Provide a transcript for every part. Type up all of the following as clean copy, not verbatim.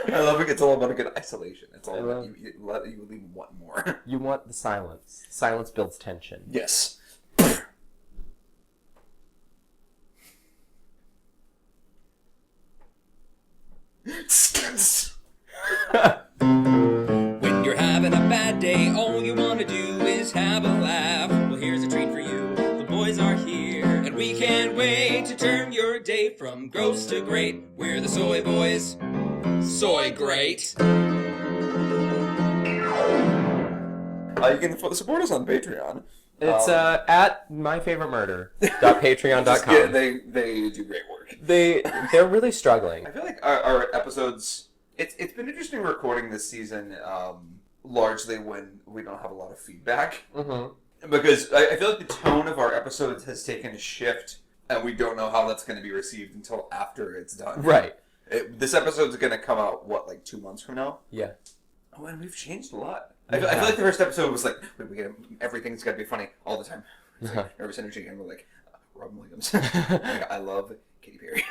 I love it. It's all about a good isolation. It's all about you even want more. You want the silence. Silence builds tension. Yes. When you're having a bad day, all you want to do is have a laugh. Well, here's a treat for you. The boys are here, and we can't wait to turn your day from gross to great. We're the Soi Boys. Soy great. You can support us on Patreon. It's at myfavoritemurder.patreon.com. They do great work. They're really struggling. I feel like our episodes... It's been interesting recording this season, largely when we don't have a lot of feedback. Mm-hmm. Because I feel like the tone of our episodes has taken a shift, and we don't know how that's going to be received until after it's done. Right. This episode's going to come out, 2 months from now? Yeah. Oh, and we've changed a lot. I feel like the first episode was like, everything's got to be funny all the time. It's like nervous energy, and we're like, Robin Williams. Like, I love Katy Perry.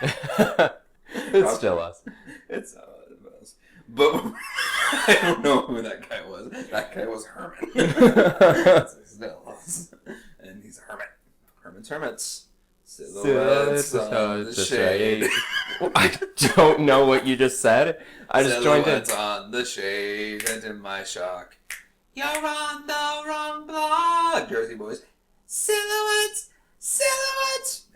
It's still us. It's us. But I don't know who that guy was. That guy was Herman. It's still us. And he's a hermit. Herman's hermits. Silhouettes on the shade. I don't know what you just said. I just joined in. Silhouettes on the shade, and in my shock, you're on the wrong block. Jersey Boys. Silhouettes.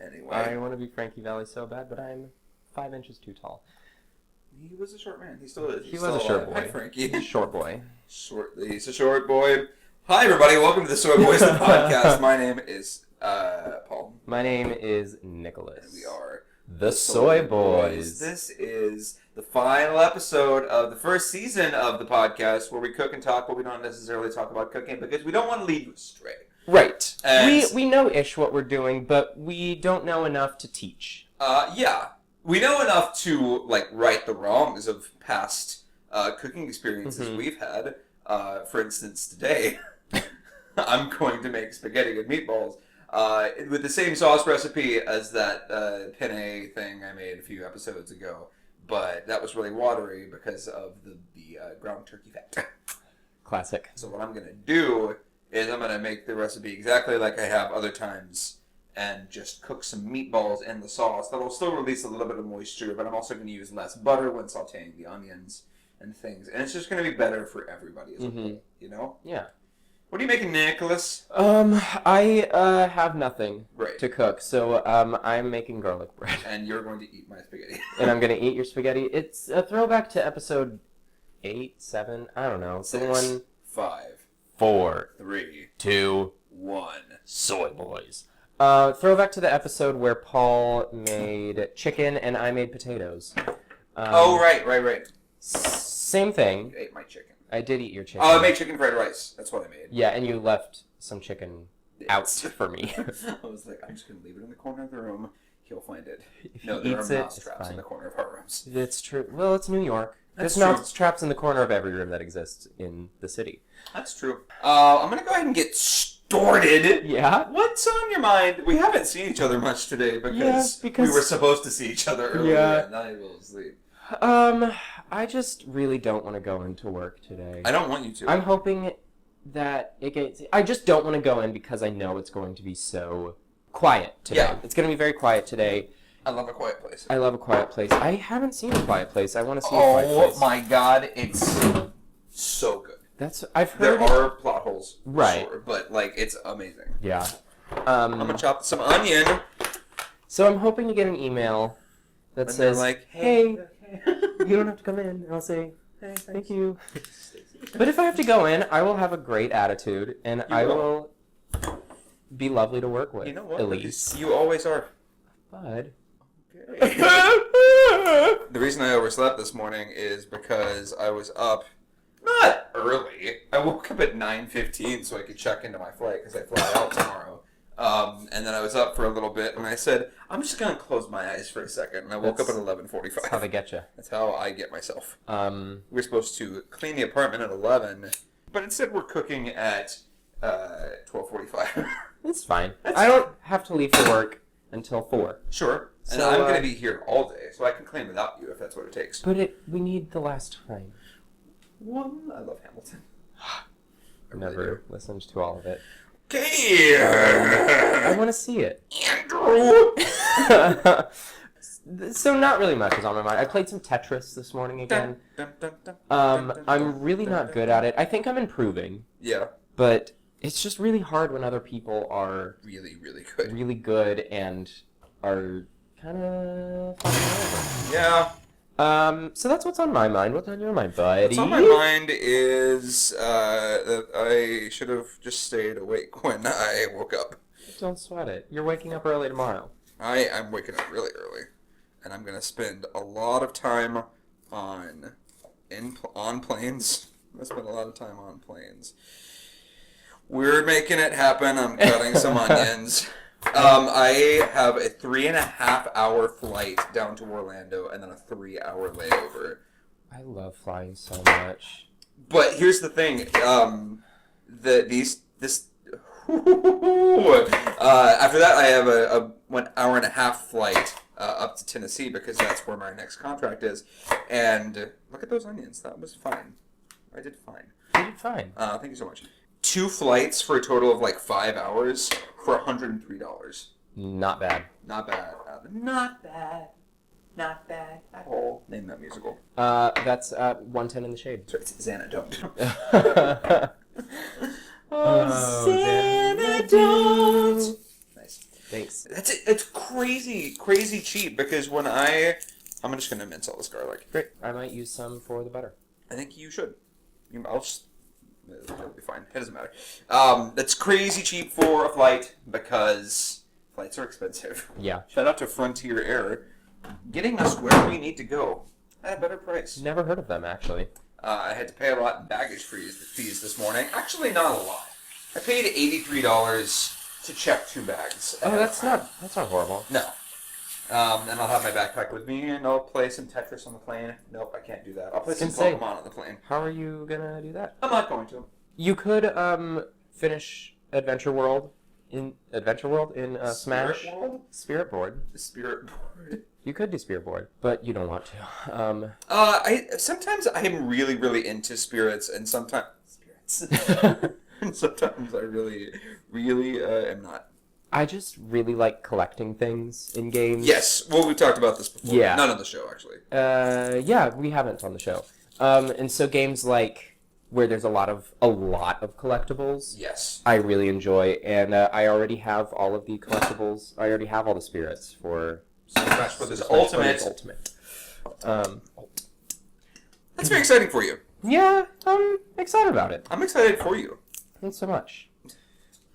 Anyway. I want to be Frankie Valli so bad, but I'm 5 inches too tall. He was a short man. He still is. He was a short boy. Hi, Frankie. He's a short boy. He's a short boy. Hi, everybody. Welcome to the Soi Boys Podcast. My name is Paul. My name is Nicholas. And we are the Soi Boys. This is the final episode of the first season of the podcast where we cook and talk, but we don't necessarily talk about cooking because we don't want to lead you astray. Right. And we know-ish what we're doing, but we don't know enough to teach. Yeah. We know enough to, right the wrongs of past cooking experiences we've had. For instance, today, I'm going to make spaghetti and meatballs with the same sauce recipe as that penne thing I made a few episodes ago. But that was really watery because of the ground turkey fat. Classic. So what I'm going to do is I'm going to make the recipe exactly like I have other times and just cook some meatballs in the sauce. That'll still release a little bit of moisture, but I'm also going to use less butter when sauteing the onions and things. And it's just going to be better for everybody as a whole, you know? Yeah. What are you making, Nicholas? I have nothing Right. to cook, so I'm making garlic bread. And you're going to eat my spaghetti. And I'm going to eat your spaghetti. It's a throwback to episode 8, 7, I don't know. 6, 5, 4, 3, 2, 1. Soy Boys. Throwback to the episode where Paul made chicken and I made potatoes. Right. Same thing. You ate my chicken. I did eat your chicken. Oh, I made chicken fried rice. That's what I made. Yeah, and you left some chicken out for me. I was like, I'm just going to leave it in the corner of the room. He'll find it. If No, he there are eats it, mouse it's traps fine. in the corner of our rooms. It's true. Well, it's New York. That's There's true. mouse traps in the corner of every room that exists in the city. That's true. I'm going to go ahead and get started. Yeah? What's on your mind? We haven't seen each other much today because we were supposed to see each other earlier and I will sleep. I just really don't want to go into work today. I don't want you to. I'm hoping that it gets... I just don't want to go in because I know it's going to be so quiet today. Yeah. It's going to be very quiet today. I love a quiet place. I love a quiet place. I haven't seen a quiet place. I want to see a quiet place. Oh my god, it's so good. I've heard... There are plot holes, right? Sure, but it's amazing. Yeah. I'm gonna chop some onion. So I'm hoping to get an email that says, "Hey, you don't have to come in," and I'll say, "Hey, thank you." But if I have to go in, I will have a great attitude, and I will be lovely to work with. You know what? At least You always are. Bud. Okay. The reason I overslept this morning is because I was up, not early. I woke up at 9:15 so I could check into my flight because I fly out tomorrow. And then I was up for a little bit, and I said, I'm just going to close my eyes for a second. And I woke up at 11:45. That's how they get you. That's how I get myself. We're supposed to clean the apartment at 11, but instead we're cooking at 12:45. It's fine. I don't have to leave for work until 4. Sure. And I'm going to be here all day, so I can claim without you if that's what it takes. But we need the last time. One, I love Hamilton. I never listened to all of it. Okay. I want to see it. Andrew! So not really much is on my mind. I played some Tetris this morning again. I'm really not good at it. I think I'm improving. Yeah. But it's just really hard when other people are really, really good. Really good and are kind of fucking over. Yeah. So that's what's on my mind. What's on your mind, buddy? What's on my mind is that I should have just stayed awake when I woke up. Don't sweat it. You're waking up early tomorrow. I'm waking up really early, and I'm gonna spend a lot of time on planes. I'm gonna spend a lot of time on planes. We're making it happen. I'm cutting some onions. I have a 3.5-hour flight down to Orlando, and then a 3-hour layover. I love flying so much. But here's the thing. After that, I have a 1.5-hour flight up to Tennessee because that's where my next contract is. And look at those onions. That was fine. I did fine. You did fine. Thank you so much. 2 flights for a total of like 5 hours for $103. Not bad. Not bad. Not bad. Not bad at all. Name that musical. That's 110 in the Shade. Sorry, it's Xanadu. Oh, Xanadu. Nice. Thanks. That's it. It's crazy cheap because when I'm just gonna mince all this garlic. Great. I might use some for the butter. I think you should. It'll be fine. It doesn't matter. That's crazy cheap for a flight because flights are expensive. Yeah. Shout out to Frontier Air, getting us where we need to go at a better price. Never heard of them, actually. I had to pay a lot in baggage fees this morning. Actually, not a lot. I paid $83 to check 2 bags. Oh, that's not horrible. No. And I'll have my backpack with me, and I'll play some Tetris on the plane. Nope, I can't do that. I'll play some Pokemon on the plane. How are you gonna do that? I'm not going to. You could finish Adventure World in Smash. World? Spirit Board. The Spirit Board. You could do Spirit Board, but you don't want to. Sometimes I am really into spirits, and sometimes and sometimes I really am not. I just really like collecting things in games. Yes, well, we've talked about this before. Yeah. Not on the show, actually. Yeah, we haven't on the show. And so games like where there's a lot of collectibles. Yes. I really enjoy, and I already have all of the collectibles. I already have all the spirits for Smash Brothers Ultimate. That's very exciting for you. Yeah, I'm excited about it. I'm excited for you. Thanks so much.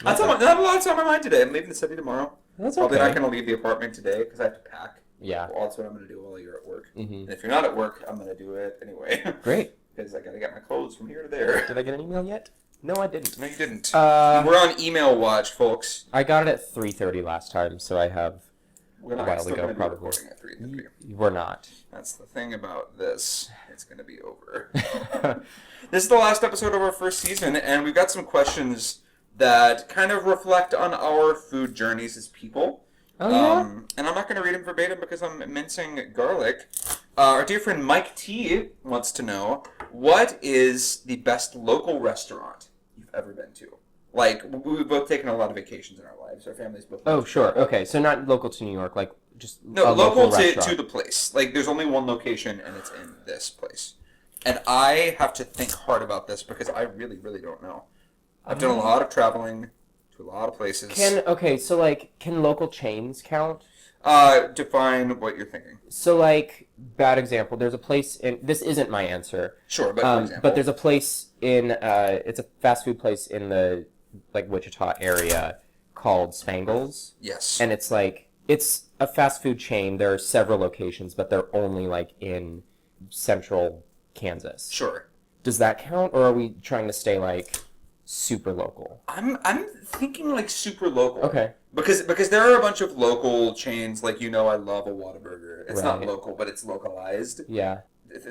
I have a lot of time on my mind today. I'm leaving the city tomorrow. That's Probably okay. not going to leave the apartment today because I have to pack. Yeah. Well, that's what I'm going to do while you're at work. Mm-hmm. And if you're not at work, I'm going to do it anyway. Great. Because I got to get my clothes from here to there. Did I get an email yet? No, I didn't. No, you didn't. We're on email watch, folks. I got it at 3:30 last time, so I have We're a not while still ago, going to be probably. recording at 3:30. We're not. That's the thing about this. It's going to be over. This is the last episode of our first season, and we've got some questions that kind of reflect on our food journeys as people. Oh, yeah? And I'm not going to read them verbatim because I'm mincing garlic. Our dear friend Mike T wants to know, what is the best local restaurant you've ever been to? Like, we've both taken a lot of vacations in our lives. Our families both. Oh, sure. Okay, so not local to New York, like just no, a local restaurant. to the place. Like, there's only one location, and it's in this place. And I have to think hard about this because I really don't know. I've done a lot of traveling to a lot of places. Can local chains count? Define what you're thinking. So, like, bad example. There's a place in. This isn't my answer. Sure, but for example. But there's a place in. It's a fast food place in the Wichita area called Spangles. Yes. And it's a fast food chain. There are several locations, but they're only in central Kansas. Sure. Does that count, or are we trying to stay super local? I'm thinking super local. Okay. Because there are a bunch of local chains, I love a Whataburger. It's not Right. local, but it's localized. Yeah.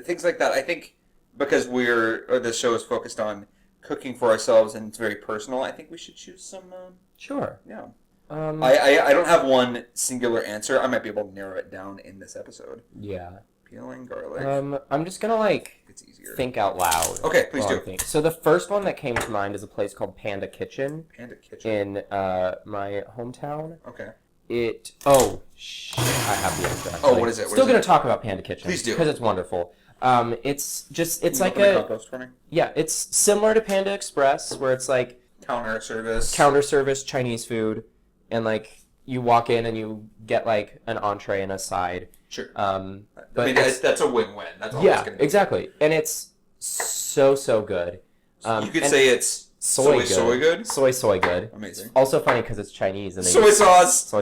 Things like that. I think because this show is focused on cooking for ourselves and it's very personal, I think we should choose some. Sure. Yeah. I don't have one singular answer. I might be able to narrow it down in this episode. Yeah. Peeling garlic. I'm just gonna it's easier. think out loud. Okay, please do. So the first one that came to mind is a place called Panda Kitchen. Panda Kitchen. In my hometown. Okay. I have the answer. Oh, what is it? Still gonna talk about Panda Kitchen. Please do. Because it's wonderful. It's like compost for me? Yeah, it's similar to Panda Express, where it's like counter service Chinese food, and like you walk in and you get like an entree and a side. Sure. But that's a win-win. That's all. Yeah, exactly, and it's so good. You could say it's soy good. Soy good. Amazing. Also funny because it's Chinese and they soy sauce.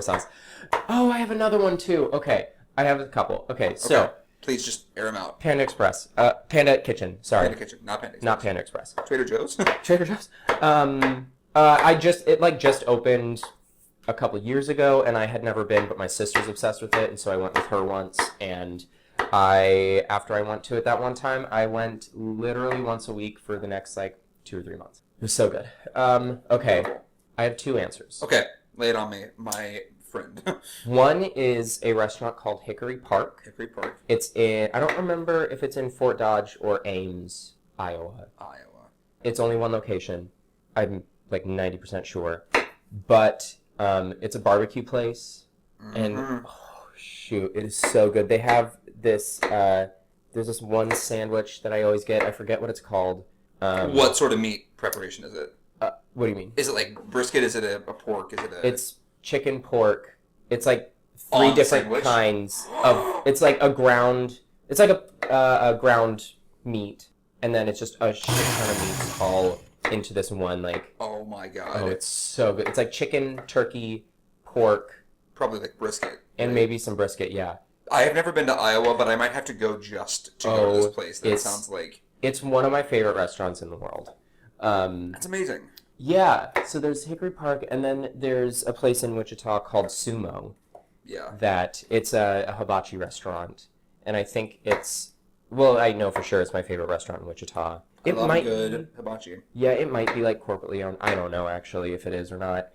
Oh, I have another one too. Okay, I have a couple. Okay, so. Okay. Please just air them out. Panda Express. Panda Kitchen. Sorry. Panda Kitchen, not Panda Express. Not Panda Express. Trader Joe's. Trader Joe's. It just opened a couple years ago, and I had never been, but my sister's obsessed with it, and so I went with her once. And after I went to it that one time, I went literally once a week for the next 2 or 3 months. It was so good. Okay, I have 2 answers. Okay, lay it on me, my friend. One is a restaurant called Hickory Park. Hickory Park. It's I don't remember if it's in Fort Dodge or Ames, Iowa. It's only one location. I'm 90% sure. But it's a barbecue place. Mm-hmm. And it is so good. They have this there's this one sandwich that I always get. I forget what it's called. What sort of meat preparation is it? What do you mean? Is it like brisket? Is it a pork? Is it a... It's chicken, pork. It's 3 different kinds of. It's like a ground. It's like a ground meat, and then it's just a shit ton of meats all into this one. Oh my god! Oh, it's so good. It's like chicken, turkey, pork. Probably brisket. And maybe some brisket. Yeah. I have never been to Iowa, but I might have to go just to go to this place. That sounds like. It's one of my favorite restaurants in the world. That's amazing. Yeah, so there's Hickory Park, and then there's a place in Wichita called Sumo. Yeah. That it's a hibachi restaurant, and I think I know for sure it's my favorite restaurant in Wichita. I love good hibachi. Yeah, it might be corporately owned. I don't know actually if it is or not,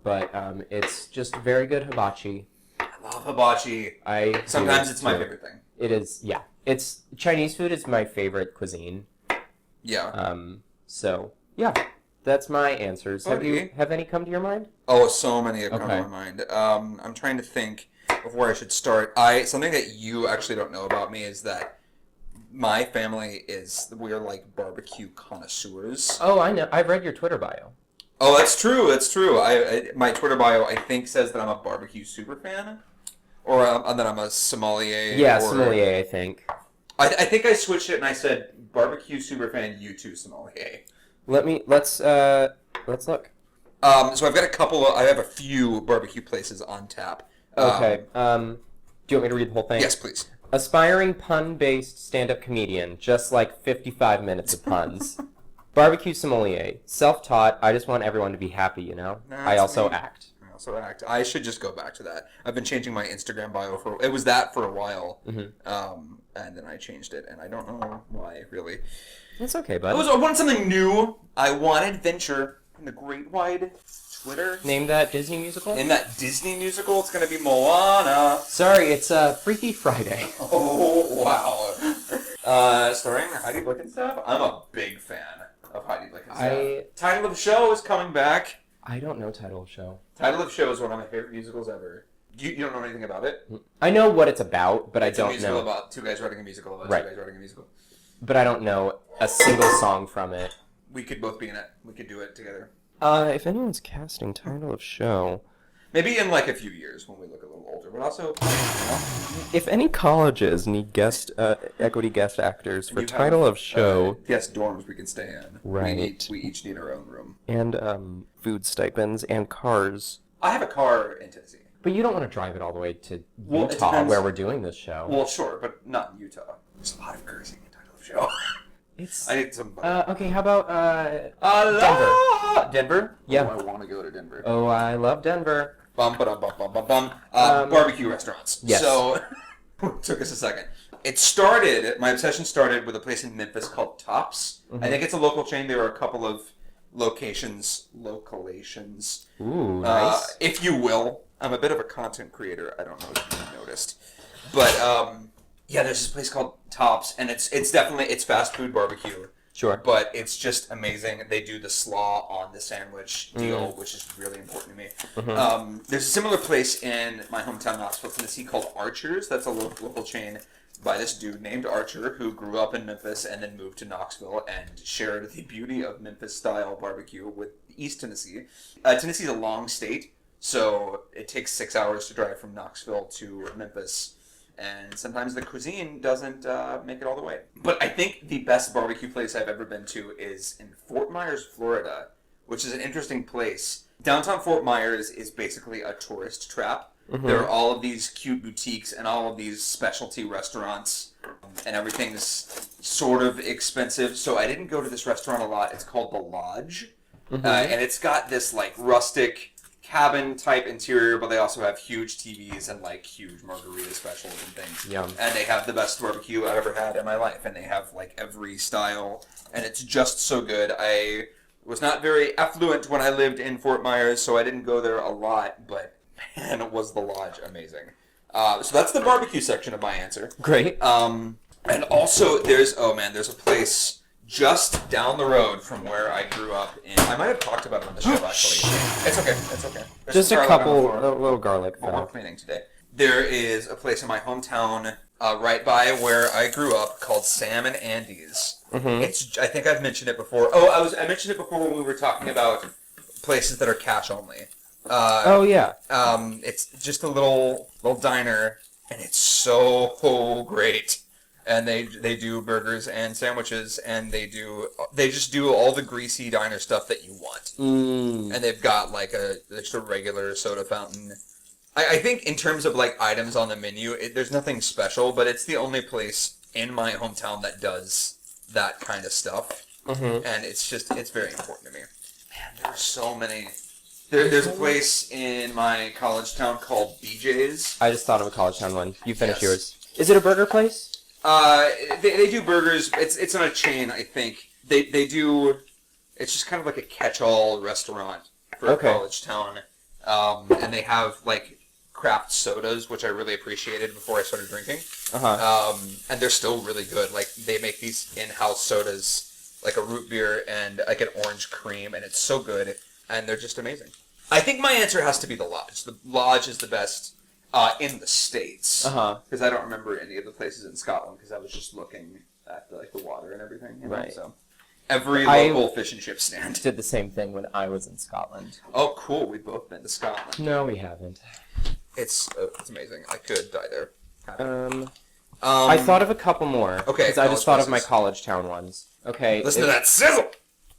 but it's just very good hibachi. I love hibachi. Sometimes it's my favorite thing. It is, yeah. It's Chinese food is my favorite cuisine. Yeah. So yeah. That's my answers. Okay. Have any come to your mind? Oh, so many have come to my mind. I'm trying to think of where I should start. Something that you actually don't know about me is that my family we're barbecue connoisseurs. Oh, I know. I've read your Twitter bio. Oh, that's true. That's true. My Twitter bio, I think, says that I'm a barbecue super fan, or that I'm a sommelier. Yeah, sommelier. I think. I think I switched it and I said barbecue super fan, you sommelier. Let's look. So I've got I have a few barbecue places on tap. Okay. Do you want me to read the whole thing? Yes, please. Aspiring pun-based stand-up comedian, just 55 minutes of puns. Barbecue sommelier, self-taught. I just want everyone to be happy, you know. I also act. I should just go back to that. I've been changing my Instagram bio it was that for a while, and then I changed it, and I don't know why really. It's okay, bud. I wanted something new. I want adventure in the great wide Twitter. Name that Disney musical? In that Disney musical, it's going to be Moana. Sorry, it's Freaky Friday. Oh, wow. Starring Heidi Blickenstaff. I'm a big fan of Heidi Blickenstaff. Title of the show is coming back. I don't know Title of Show. Title of Show is one of my favorite musicals ever. You don't know anything about it? I know what it's about, but I don't know. It's a musical about 2 guys writing a musical about 2 guys writing a musical. But I don't know a single song from it. We could both be in it. We could do it together. If anyone's casting Title of Show... Maybe in a few years when we look a little older, but also... If any colleges need equity guest actors for Title of Show... guest dorms we can stay in. Right. We each need our own room. And food stipends and cars. I have a car in Tennessee. But you don't want to drive it all the way to Utah where we're doing this show. Well, sure, but not in Utah. There's a lot of cursing in Title of Show. I need some... okay, how about Denver? Denver? Yeah. Oh, I want to go to Denver. Oh, I love Denver. Barbecue restaurants. Yes. So, it took us a second. My obsession started with a place in Memphis called Tops. Mm-hmm. I think it's a local chain. There are a couple of localations. Ooh, nice. If you will. I'm a bit of a content creator. I don't know if you've noticed. But, yeah, there's this place called Tops, and it's fast food barbecue. Sure. But it's just amazing. They do the slaw on the sandwich deal, which is really important to me. Mm-hmm. There's a similar place in my hometown, Knoxville, Tennessee, called Archer's. That's a local chain by this dude named Archer, who grew up in Memphis and then moved to Knoxville and shared the beauty of Memphis-style barbecue with East Tennessee. Tennessee's a long state, so it takes 6 hours to drive from Knoxville to Memphis. And sometimes the cuisine doesn't make it all the way. But I think the best barbecue place I've ever been to is in Fort Myers, Florida, which is an interesting place. Downtown Fort Myers is basically a tourist trap. Mm-hmm. There are all of these cute boutiques and all of these specialty restaurants, and everything's sort of expensive. So I didn't go to this restaurant a lot. It's called The Lodge, and it's got this like rustic cabin type interior, but they also have huge TVs and like huge margarita specials and things. Yum. And they have the best barbecue I've ever had in my life, and they have like every style, and it's just so good. I was not very affluent when I lived in Fort Myers, so I didn't go there a lot, but man, was the Lodge amazing. So that's the barbecue section of my answer. Great. And also there's a place just down the road from where I grew up in. I might have talked about it on the show, actually. It's okay. There's just a little garlic. We're cleaning today. There is a place in my hometown right by where I grew up called Sam and Andy's. Mm-hmm. I think I've mentioned it before. I mentioned it before when we were talking about places that are cash only. Yeah. It's just a little diner, and it's so great. And they do burgers and sandwiches, and they just do all the greasy diner stuff that you want. And they've got like just a regular soda fountain. I think in terms of like items on the menu, there's nothing special, but it's the only place in my hometown that does that kind of stuff. Mm-hmm. And it's very important to me. Man, there are so many. There's a place in my college town called BJ's. I just thought of a college town one. You finish yours. Is it a burger place? They do burgers. It's on a chain, I think. They do. It's just kind of like a catch-all restaurant for a college town. And they have like craft sodas, which I really appreciated before I started drinking. And they're still really good. Like they make these in-house sodas, like a root beer and like an orange cream, and it's so good. And they're just amazing. I think my answer has to be the Lodge. The Lodge is the best. In the States, because I don't remember any of the places in Scotland, because I was just looking at the water and everything. Right. So every local fish and chip stand. Did the same thing when I was in Scotland. Oh, cool! We've both been to Scotland. No, we haven't. It's amazing. I could die there. I thought of a couple more. Okay. Because I just thought of my college town ones. Okay. Listen to that sizzle.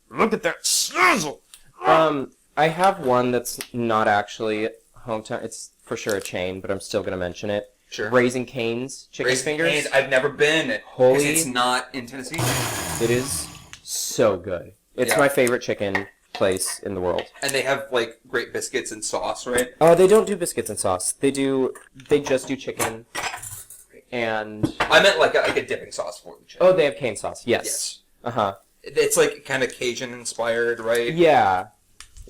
Look at that sizzle. I have one that's not actually hometown. It's for sure a chain, but I'm still going to mention it. Sure. Raising Cane's Chicken Fingers. Cane's, I've never been. Because it's not in Tennessee. It is so good. It's my favorite chicken place in the world. And they have, like, great biscuits and sauce, right? Oh, they don't do biscuits and sauce. They just do chicken and... I meant like a dipping sauce for the chicken. Oh, they have cane sauce. Yes. It's, like, kind of Cajun-inspired, right? Yeah.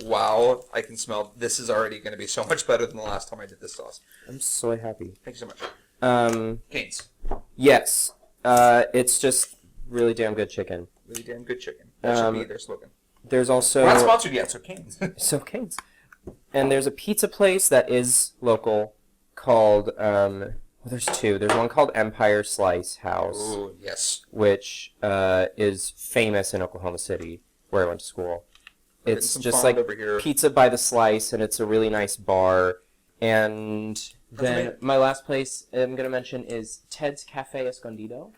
Wow, I can smell. This is already going to be so much better than the last time I did this sauce. I'm so happy. Thank you so much. Cane's. Yes. It's just really damn good chicken. Really damn good chicken. That should be their slogan. There's also... We're not sponsored yet, so Cane's. So Cane's. And there's a pizza place that is local called... there's two. There's one called Empire Slice House. Ooh, yes. Which is famous in Oklahoma City, where I went to school. It's just like pizza by the slice, and it's a really nice bar. And then my last place I'm going to mention is Ted's Cafe Escondido.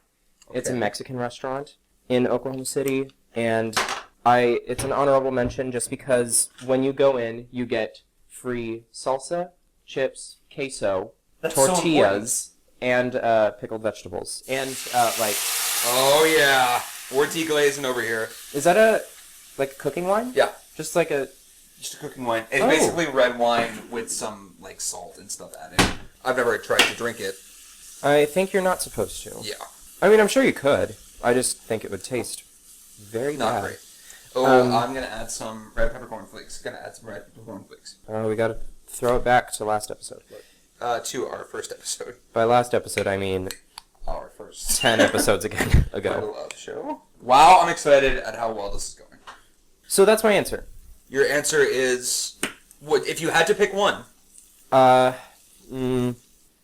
Okay. It's a Mexican restaurant in Oklahoma City, and it's an honorable mention just because when you go in, you get free salsa, chips, queso, tortillas, and pickled vegetables. And, Oh, yeah. We're deglazing over here. Is that a cooking wine? Yeah. Just a cooking wine. It's basically red wine with some, like, salt and stuff added. I've never tried to drink it. I think you're not supposed to. Yeah. I mean, I'm sure you could. I just think it would taste very bad. Not great. I'm going to add some red peppercorn flakes. Oh, we got to throw it back to last episode. To our first episode. By last episode, I mean our first 10 episodes ago. Title of the show. Wow, I'm excited at how well this is going. So that's my answer. Your answer is, what if you had to pick one? I know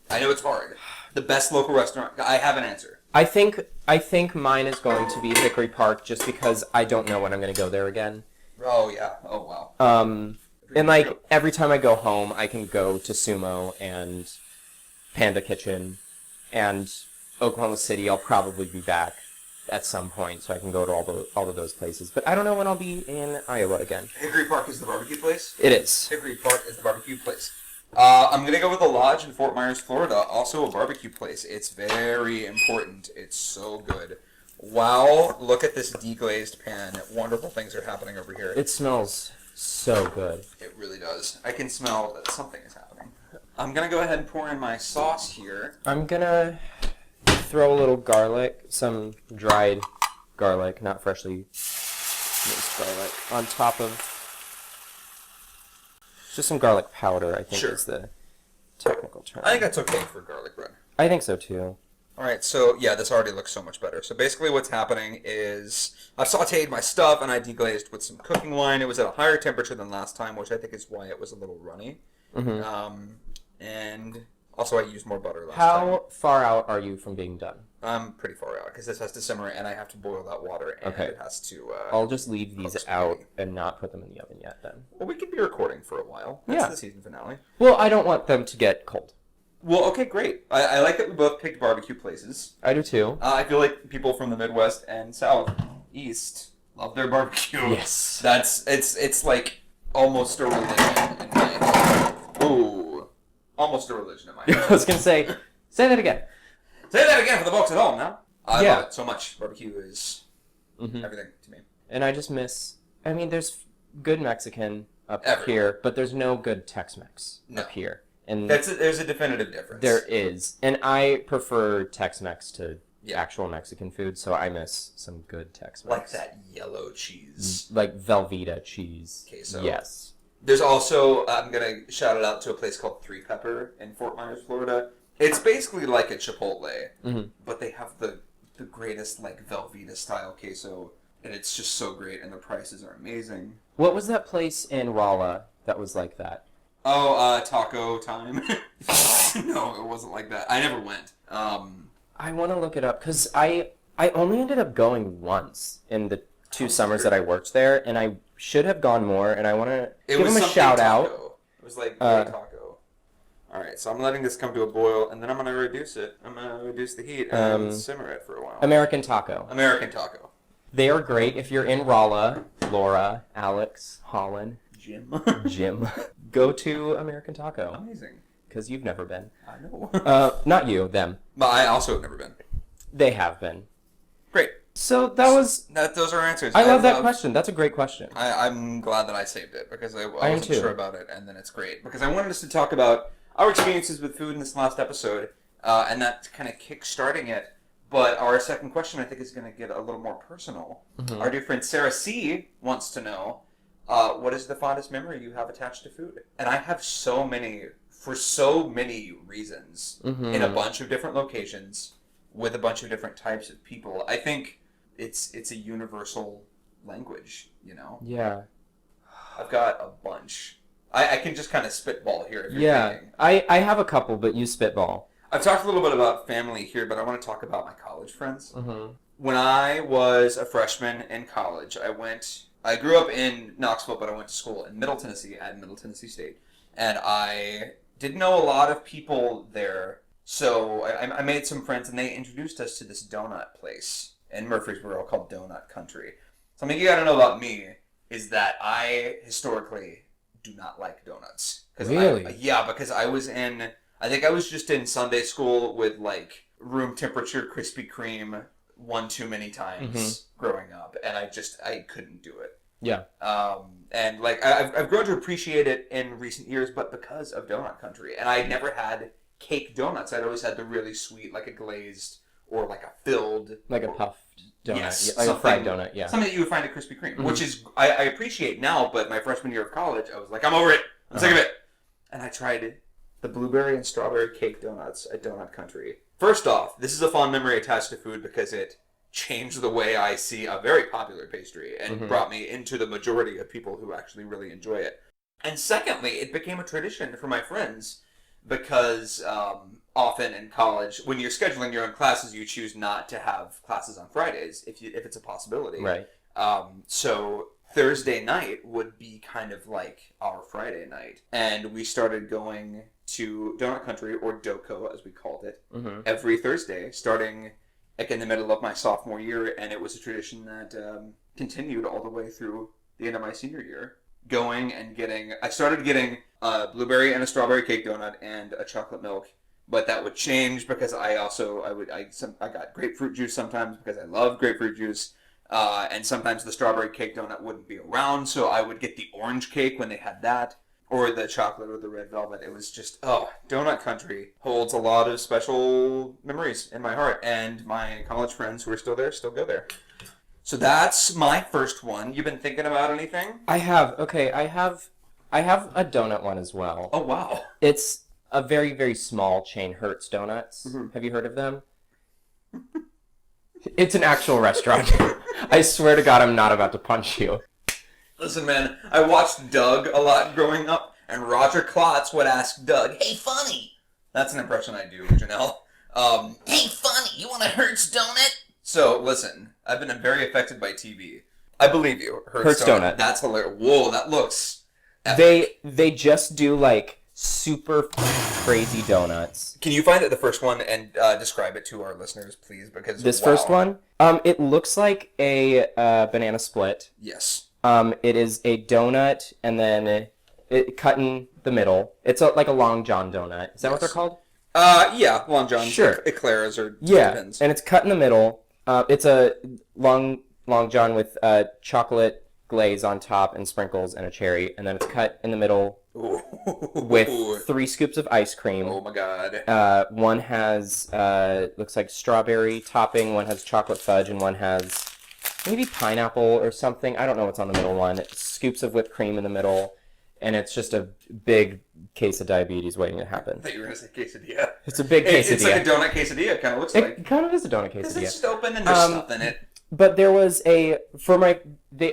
it's hard. The best local restaurant. I have an answer. I think mine is going to be Hickory Park just because I don't know when I'm going to go there again. Oh, yeah. Oh, wow. And, like, every time I go home, I can go to Sumo and Panda Kitchen and Oklahoma City. I'll probably be back at some point, so I can go to all of those places. But I don't know when I'll be in Iowa again. Hickory Park is the barbecue place? It is. Hickory Park is the barbecue place. I'm going to go with the Lodge in Fort Myers, Florida. Also a barbecue place. It's very important. It's so good. Wow, look at this deglazed pan. Wonderful things are happening over here. It smells so good. It really does. I can smell that something is happening. I'm going to go ahead and pour in my sauce here. I'm going to throw a little garlic, some dried garlic, not freshly minced garlic, on top of just some garlic powder, I think is the technical term. I think that's okay for garlic bread. I think so too. Alright, so yeah, this already looks so much better. So basically what's happening is I've sauteed my stuff and I deglazed with some cooking wine. It was at a higher temperature than last time, which I think is why it was a little runny. Mm-hmm. And also I used more butter last time. How far out are you from being done? I'm pretty far out because this has to simmer and I have to boil that water and it has to... I'll just leave these out and not put them in the oven yet then. Well, we could be recording for a while. That's the season finale. Well, I don't want them to get cold. Well, okay, great. I like that we both picked barbecue places. I do too. I feel like people from the Midwest and Southeast love their barbecue. Yes. It's like almost a religion in my opinion. Ooh. Almost a religion in my opinion. I was going to say that again. Say that again for the folks at home now. I love it so much. Barbecue is everything to me. And I just miss... I mean, there's good Mexican up here, but there's no good Tex-Mex up here. And there's a definitive difference. There is. And I prefer Tex-Mex to actual Mexican food, so I miss some good Tex-Mex. Like that yellow cheese. Like Velveeta cheese. Queso. Yes. There's also, I'm going to shout it out to a place called Three Pepper in Fort Myers, Florida. It's basically like a Chipotle, but they have the greatest like Velveeta style queso, and it's just so great, and the prices are amazing. What was that place in Rolla that was like that? Oh, Taco Time. No, it wasn't like that. I never went. I want to look it up, because I only ended up going once in the 2 summers that I worked there, and I should have gone more, and I want to give them a shout out. It was like taco. Alright, so I'm letting this come to a boil, and then I'm going to reduce it. I'm going to reduce the heat and simmer it for a while. American Taco. American Taco. They are great if you're in Rolla, Laura, Alex, Holland, Jim. Go to American Taco. Amazing. Because you've never been. I know. Not you, them. But I also have never been. They have been. Great. So those are our answers. I love that question. That's a great question. I'm glad that I saved it because I wasn't sure about it, and then it's great. Because I wanted us to talk about our experiences with food in this last episode, and that's kind of kick-starting it. But our second question, I think, is going to get a little more personal. Our dear friend Sarah C. wants to know, what is the fondest memory you have attached to food? And I have so many, for so many reasons, in a bunch of different locations, with a bunch of different types of people. I think it's a universal language, you know? Yeah. I've got a bunch. I can just kind of spitball here if you're thinking. I have a couple, but you spitball. I've talked a little bit about family here, but I want to talk about my college friends. When I was a freshman in college, I grew up in Knoxville, but I went to school in Middle Tennessee at Middle Tennessee State. And I didn't know a lot of people there, so I made some friends, and they introduced us to this donut place in Murfreesboro called Donut Country. Something you gotta know about me is that I historically do not like donuts. Really? Because I think I was just in Sunday school with like room temperature Krispy Kreme one too many times growing up, and I couldn't do it. Yeah. And like I've grown to appreciate it in recent years, but because of Donut Country, and I never had cake donuts. I'd always had the really sweet, like a glazed or like a filled... Like a puffed donut. Yes. Like a fried donut, yeah. Something that you would find at Krispy Kreme, which is, I appreciate now, but my freshman year of college, I was like, I'm over it. I'm sick of it. And I tried the blueberry and strawberry cake donuts at Donut Country. First off, this is a fond memory attached to food because it changed the way I see a very popular pastry and brought me into the majority of people who actually really enjoy it. And secondly, it became a tradition for my friends because often in college, when you're scheduling your own classes, you choose not to have classes on Fridays if it's a possibility. Right. So Thursday night would be kind of like our Friday night. And we started going to Donut Country, or Doco as we called it, every Thursday, starting like in the middle of my sophomore year. And it was a tradition that continued all the way through the end of my senior year. I started getting a blueberry and a strawberry cake donut and a chocolate milk. But that would change because I got grapefruit juice sometimes because I love grapefruit juice. And sometimes the strawberry cake donut wouldn't be around, so I would get the orange cake when they had that, or the chocolate or the red velvet. It was just, Donut Country holds a lot of special memories in my heart, and my college friends who are still there still go there. So that's my first one. You been thinking about anything? I have. Okay, I have a donut one as well. Oh, wow. It's a very, very small chain, Hertz Donuts. Have you heard of them? It's an actual restaurant. I swear to God, I'm not about to punch you. Listen, man, I watched Doug a lot growing up, and Roger Klotz would ask Doug, "Hey, funny." That's an impression I do, Janelle. "Hey, funny, you want a Hertz donut?" So, listen, I've been very affected by TV. I believe you. Hertz donut. That's hilarious. Whoa, that looks epic. They just do, like, super crazy donuts. Can you find it, the first one, and describe it to our listeners, please? Because this first one, it looks like a banana split. Yes. It is a donut, and then it cut in the middle. It's like a Long John donut. Is that what they're called? Yeah, Long John. Sure. Eclairs or depends. And it's cut in the middle. It's a Long John with chocolate glaze on top and sprinkles and a cherry, and then it's cut in the middle with 3 scoops of ice cream. Oh my God. One has looks like strawberry topping, one has chocolate fudge, and one has maybe pineapple or something. I don't know what's on the middle one. Scoops of whipped cream in the middle, and it's just a big case of diabetes waiting to happen. I thought you were going to say quesadilla. It's a big quesadilla. It's like a donut quesadilla, it kind of looks like. It kind of is a donut quesadilla. Because it's just open and there's stuff in it. But there was they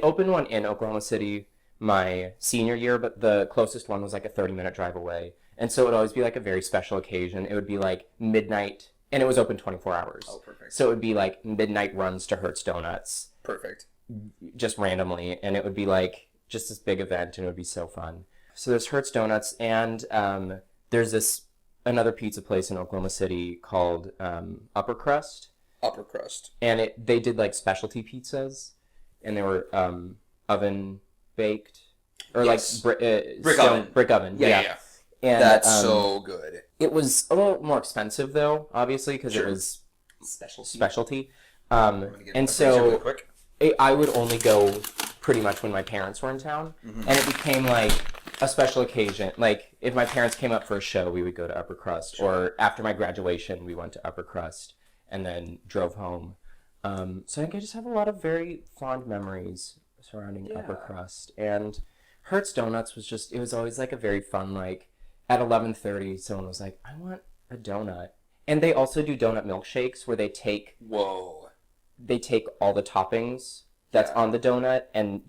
opened one in Oklahoma City my senior year, but the closest one was like a 30-minute drive away. And so it would always be like a very special occasion. It would be like midnight, and it was open 24 hours. Oh, perfect. So it would be like midnight runs to Hertz Donuts. Perfect. Just randomly, and it would be like just this big event, and it would be so fun. So there's Hertz Donuts, and there's another pizza place in Oklahoma City called Upper Crust. Upper Crust. And they did like specialty pizzas, and they were oven baked, or yes. like brick oven. Yeah. And that's so good. It was a little more expensive though, obviously, because it was specialty. And so I would only go pretty much when my parents were in town, and it became like a special occasion. Like if my parents came up for a show, we would go to Upper Crust, or after my graduation, we went to Upper Crust and then drove home. So I think I just have a lot of very fond memories surrounding Upper Crust. And Hertz Donuts it was always like a very fun, like at 11:30, someone was like, "I want a donut." And they also do donut milkshakes where they take all the toppings that's on the donut, and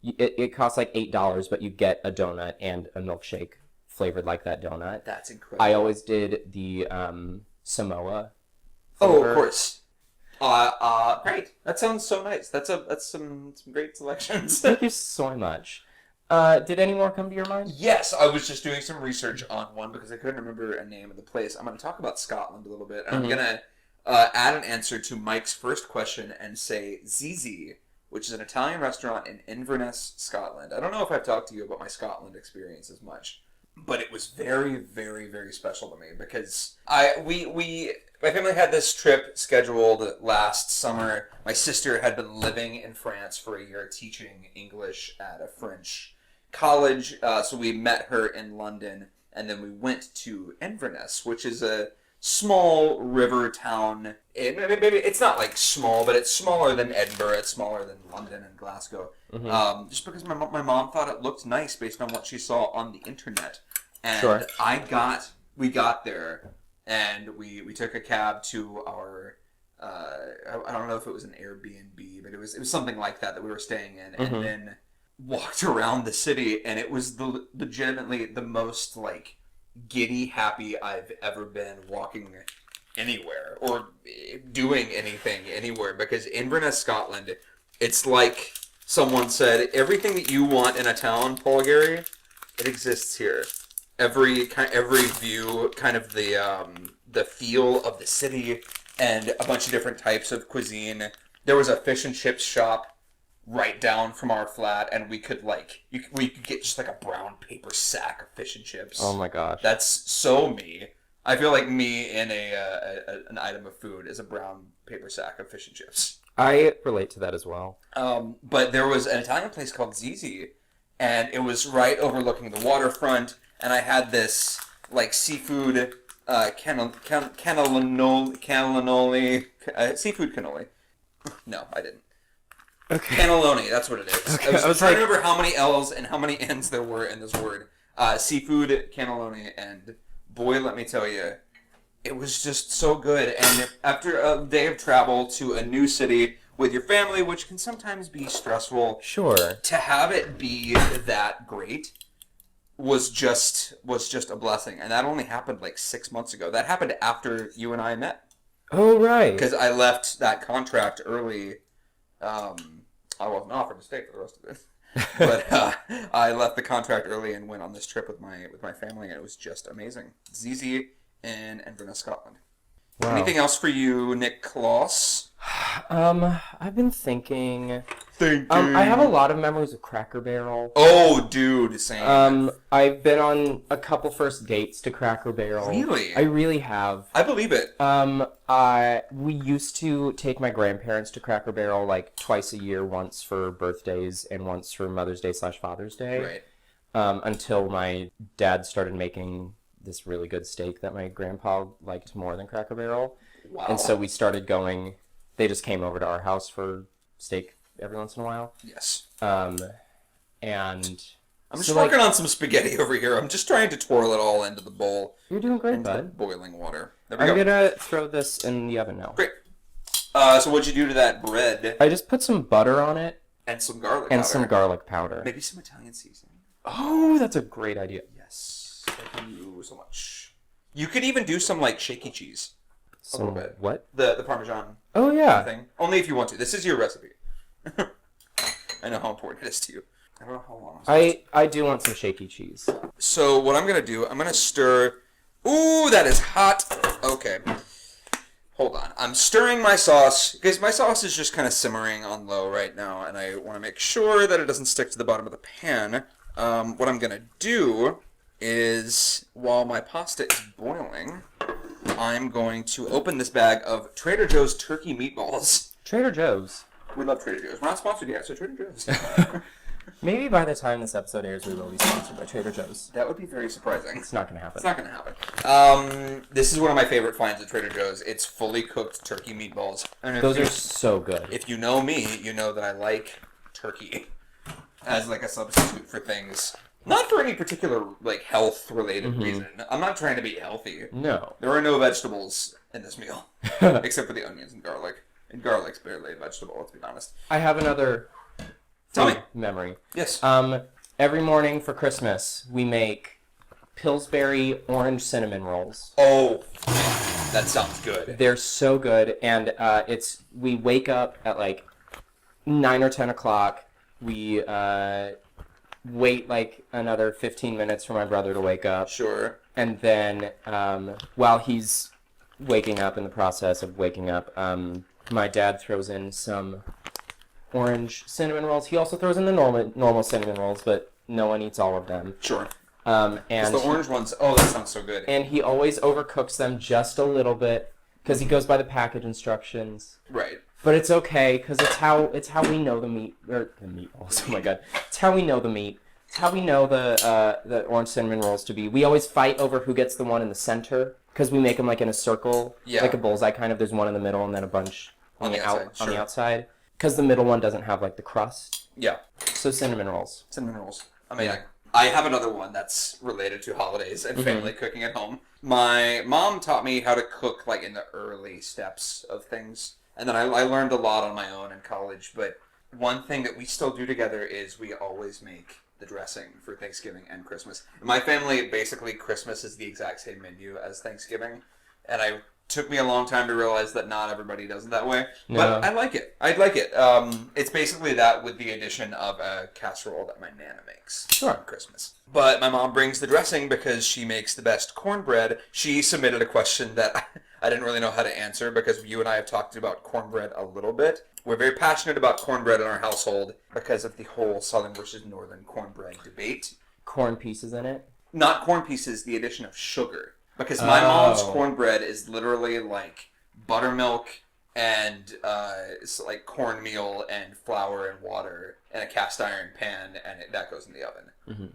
it costs like $8, but you get a donut and a milkshake flavored like that donut. That's incredible. I always did the Samoa flavor. Oh, of course. Great. That sounds so nice. That's some great selections. Thank you so much. Did any more come to your mind? Yes, I was just doing some research on one because I couldn't remember a name of the place. I'm going to talk about Scotland a little bit. And I'm going to add an answer to Mike's first question and say Zizi, which is an Italian restaurant in Inverness, Scotland. I don't know if I've talked to you about my Scotland experience as much, but it was very, very, very special to me because my family had this trip scheduled last summer. My sister had been living in France for a year teaching English at a French college, so we met her in London, and then we went to Inverness, which is a small river town. Maybe it's not like small, but it's smaller than Edinburgh. It's smaller than London and Glasgow. Mm-hmm. Just because my mom thought it looked nice based on what she saw on the internet. And sure. We got there, and we took a cab to our, I don't know if it was an Airbnb, but it was something like that we were staying in, and mm-hmm. then walked around the city, and it was legitimately the most, like, giddy happy I've ever been walking anywhere or doing anything anywhere, because Inverness, Scotland, it's like someone said, everything that you want in a town, Paul Gary, it exists here. Every view, kind of the feel of the city, and a bunch of different types of cuisine. There was a fish and chips shop right down from our flat, and we could get just like a brown paper sack of fish and chips. Oh my gosh, that's so me. I feel like me in an item of food is a brown paper sack of fish and chips. I relate to that as well. But there was an Italian place called Zizi, and it was right overlooking the waterfront. And I had this, like, seafood cannelloni, seafood cannoli. No, I didn't. Okay. Cannelloni, that's what it is. Okay. I was trying to remember how many L's and how many N's there were in this word. Seafood cannelloni, and boy, let me tell you, it was just so good. And after a day of travel to a new city with your family, which can sometimes be stressful, sure, to have it be that great was just a blessing. And that only happened like 6 months ago. That happened after you and I met. Oh, right. Because I left that contract early. I wasn't offered to stay for the rest of it. But I left the contract early and went on this trip with my family, and it was just amazing. ZZ in Inverness, Scotland. Wow. Anything else for you, Nick Kloss? I've been thinking. I have a lot of memories of Cracker Barrel. Oh, dude, same. I've been on a couple first dates to Cracker Barrel. Really? I really have. I believe it. We used to take my grandparents to Cracker Barrel like twice a year, once for birthdays and once for Mother's Day / Father's Day. Right. Until my dad started making this really good steak that my grandpa liked more than Cracker Barrel. Wow. And so we started going. They just came over to our house for steak every once in a while. Yes. And I'm just working on some spaghetti over here. I'm just trying to twirl it all into the bowl. You're doing great, bud. Boiling water. There we go. I'm gonna throw this in the oven now. Great. So what'd you do to that bread? I just put some butter on it. And some garlic powder. And some garlic powder. Maybe some Italian seasoning. Oh, that's a great idea. Yes. Thank you so much. You could even do some like shaky cheese. A little bit. What? The Parmesan. Oh, yeah. Thing. Only if you want to. This is your recipe. I know how important it is to you. I don't know how long. I do want some shaky cheese. So what I'm going to do, I'm going to stir. Ooh, that is hot. Okay. Hold on. I'm stirring my sauce, because my sauce is just kind of simmering on low right now, and I want to make sure that it doesn't stick to the bottom of the pan. What I'm going to do is, while my pasta is boiling, I'm going to open this bag of Trader Joe's turkey meatballs. Trader Joe's? We love Trader Joe's. We're not sponsored yet, so Trader Joe's. Maybe by the time this episode airs, we will be sponsored by Trader Joe's. That would be very surprising. It's not going to happen. It's not going to happen. This is one of my favorite finds at Trader Joe's. It's fully cooked turkey meatballs. Those are so good. If you know me, you know that I like turkey as like a substitute for things. Not for any particular like health-related reason. I'm not trying to be healthy. No. There are no vegetables in this meal, except for the onions and garlic. And garlic's barely a vegetable, let's be honest. I have another memory. Yes. Every morning for Christmas, we make Pillsbury orange cinnamon rolls. Oh, that sounds good. They're so good, and we wake up at like 9 or 10 o'clock. We wait like another 15 minutes for my brother to wake up. Sure. And then while he's waking up, in the process of waking up, my dad throws in some orange cinnamon rolls. He also throws in the normal cinnamon rolls, but no one eats all of them. Sure. And the orange ones, oh, that sounds so good. And he always overcooks them just a little bit because he goes by the package instructions. Right. But it's okay because it's how we know the meatballs. Oh my god! It's how we know the meat. It's how we know the orange cinnamon rolls to be. We always fight over who gets the one in the center because we make them like in a circle, Yeah. like a bullseye kind of. There's one in the middle and then a bunch on the outside. Because the middle one doesn't have like the crust. Yeah. So cinnamon rolls. Cinnamon rolls. Amazing. Yeah. I have another one that's related to holidays and family cooking at home. My mom taught me how to cook like in the early steps of things. And then I learned a lot on my own in college. But one thing that we still do together is we always make the dressing for Thanksgiving and Christmas. In my family, basically Christmas is the exact same menu as Thanksgiving. And it took me a long time to realize that not everybody does it that way. No. But I like it. I'd like it. It's basically that with the addition of a casserole that my Nana makes on Christmas. But my mom brings the dressing because she makes the best cornbread. She submitted a question that I didn't really know how to answer because you and I have talked about cornbread a little bit. We're very passionate about cornbread in our household because of the whole southern versus northern cornbread debate. Corn pieces in it? Not corn pieces, the addition of sugar. Because my mom's cornbread is literally like buttermilk and it's like cornmeal and flour and water and a cast iron pan, and that goes in the oven. Mm-hmm.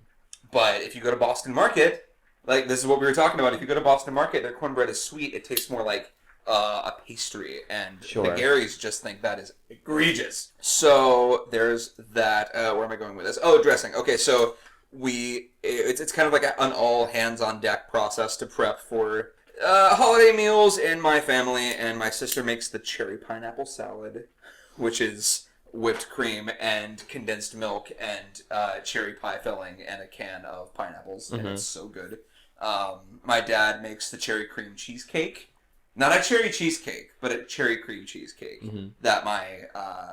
But if you go to Boston Market, like this is what we were talking about, if you go to Boston Market, their cornbread is sweet. It tastes more like a pastry, and the Garys just think that is egregious. So there's that. Where am I going with this? Oh, dressing. Okay, so it's kind of like an all hands on deck process to prep for holiday meals in my family, and my sister makes the cherry pineapple salad, which is whipped cream and condensed milk and cherry pie filling and a can of pineapples, and it's so good. My dad makes the cherry cream cheesecake. Not a cherry cheesecake, but a cherry cream cheesecake that my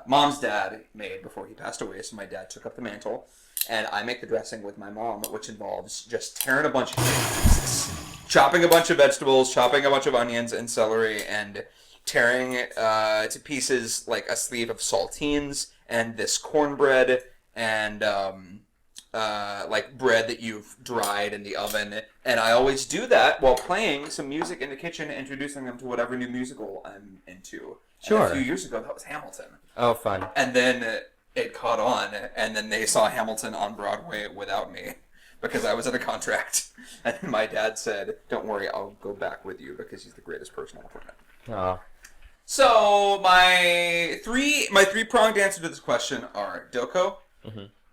mom's dad made before he passed away, so my dad took up the mantle. And I make the dressing with my mom, which involves just tearing a bunch of pieces, chopping a bunch of vegetables, chopping a bunch of onions and celery, and tearing to pieces like a sleeve of saltines and this cornbread and like bread that you've dried in the oven. And I always do that while playing some music in the kitchen, introducing them to whatever new musical I'm into. Sure. And a few years ago, that was Hamilton. Oh, fun. And then it caught on, and then they saw Hamilton on Broadway without me because I was in a contract. And my dad said, "Don't worry, I'll go back with you because he's the greatest person on the planet." Oh. So my three-pronged answer to this question are Doko,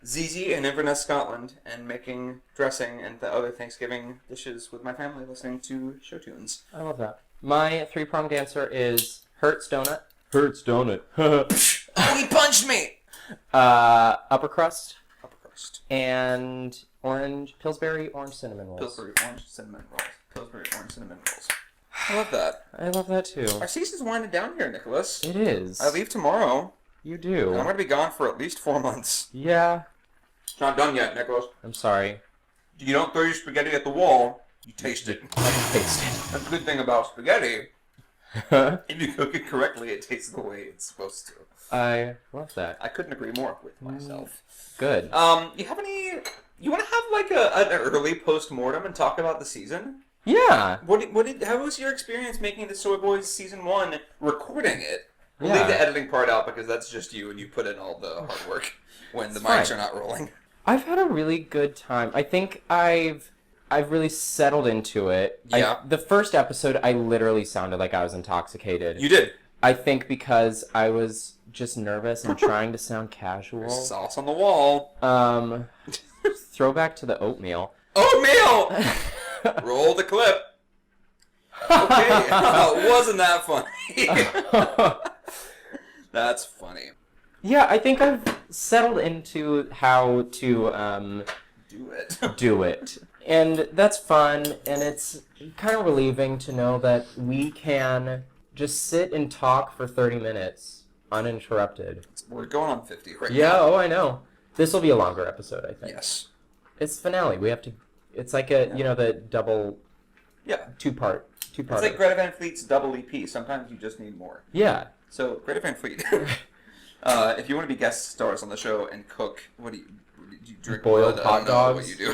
Zizi in Inverness, Scotland, and making dressing and the other Thanksgiving dishes with my family listening to show tunes. I love that. My three-pronged answer is Hertz Donut. Hertz Donut. Oh, he punched me! Upper crust. Upper crust. And Pillsbury orange cinnamon rolls. Pillsbury orange cinnamon rolls. Pillsbury orange cinnamon rolls. I love that. I love that too. Our season's winding down here, Nicholas. It is. I leave tomorrow. You do. And I'm going to be gone for at least 4 months. Yeah. It's not done yet, Nicholas. I'm sorry. You don't throw your spaghetti at the wall. You taste it. I taste it. That's a good thing about spaghetti. If you cook it correctly, it tastes the way it's supposed to. I love that. I couldn't agree more with myself. Good. You have any... You want to have like an early post-mortem and talk about the season? Yeah. How was your experience making the Soi Boys Season 1, recording it? We'll Yeah. leave the editing part out because that's just you and you put in all the hard work when the mics are not rolling. I've had a really good time. I think I've really settled into it. Yeah. The first episode, I literally sounded like I was intoxicated. You did. I think because I was just nervous and trying to sound casual. There's sauce on the wall. Throwback to the oatmeal. Oatmeal! Roll the clip. Okay. Wasn't that funny? That's funny. Yeah, I think I've settled into how to do it. And that's fun, and it's kind of relieving to know that we can just sit and talk for 30 minutes uninterrupted. We're going on 50 right now. Yeah, oh, I know. This will be a longer episode, I think. Yes. It's finale. We have to... It's like the double... Yeah. Two-part. It's like Greta Van Fleet's double EP. Sometimes you just need more. Yeah. So, Greta Van Fleet. If you want to be guest stars on the show and cook, what do you drink? Boiled blood? hot dogs? What you do.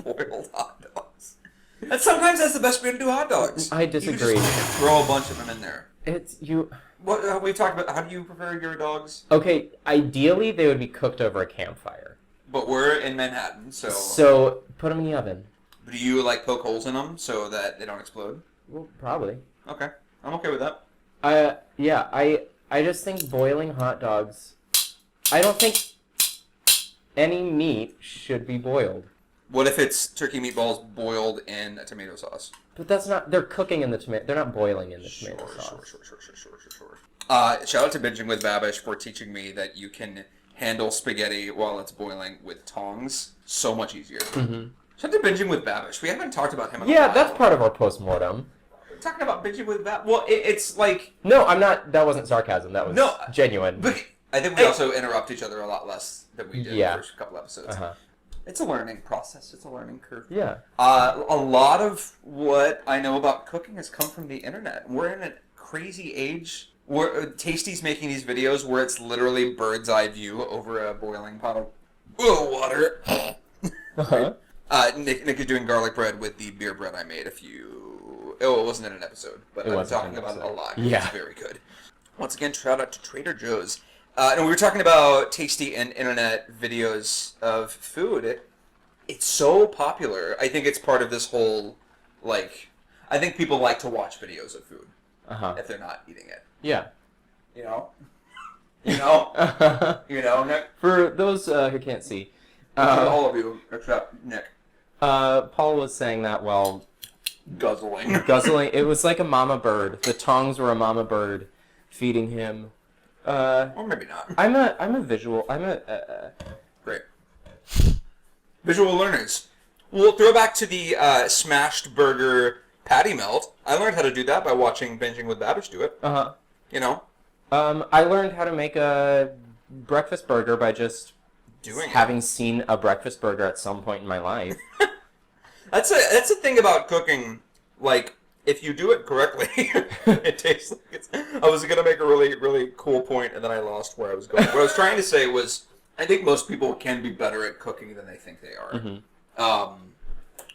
Boiled hot dogs. And sometimes that's the best way to do hot dogs. I disagree. You just throw a bunch of them in there. It's you... What we've talked about, how do you prefer your dogs? Okay, ideally they would be cooked over a campfire. But we're in Manhattan, so... So, put them in the oven. Do you like poke holes in them so that they don't explode? Well, probably. Okay, I'm okay with that. Yeah, I just think boiling hot dogs. I don't think any meat should be boiled. What if it's turkey meatballs boiled in a tomato sauce? But that's not. They're cooking in the tomato. They're not boiling in the tomato sauce. Sure. Shout out to Binging with Babish for teaching me that you can handle spaghetti while it's boiling with tongs so much easier. Mm-hmm. Shout out to Binging with Babish. We haven't talked about him in a while. That's part of our postmortem. We're talking about Binging with Babish. Well, it's like... No, I'm not. That wasn't sarcasm. That was genuine. But I think we also interrupt each other a lot less than we did in the first couple episodes. Uh-huh. It's a learning process. It's a learning curve. Yeah. A lot of what I know about cooking has come from the internet. We're in a crazy age where Tasty's making these videos where it's literally bird's eye view over a boiling pot of water. Uh-huh. Nick is doing garlic bread with the beer bread I made it wasn't in an episode, but I'm talking about it a lot. Yeah. It's very good. Once again, shout out to Trader Joe's. And we were talking about tasty and internet videos of food. It's so popular. I think it's part of this whole, I think people like to watch videos of food if they're not eating it. Yeah. You know, Nick. For those who can't see, all of you except Nick. Paul was saying that while guzzling. It was like a mama bird. The tongs were a mama bird feeding him. Or maybe not. I'm a visual. Great. Visual learners. We'll throw back to the smashed burger patty melt. I learned how to do that by watching Binging with Babish do it. Uh-huh. You know? I learned how to make a breakfast burger by just having seen a breakfast burger at some point in my life. That's the thing about cooking. If you do it correctly, it tastes like it's... I was going to make a really, really cool point, and then I lost where I was going. What I was trying to say was, I think most people can be better at cooking than they think they are. Mm-hmm.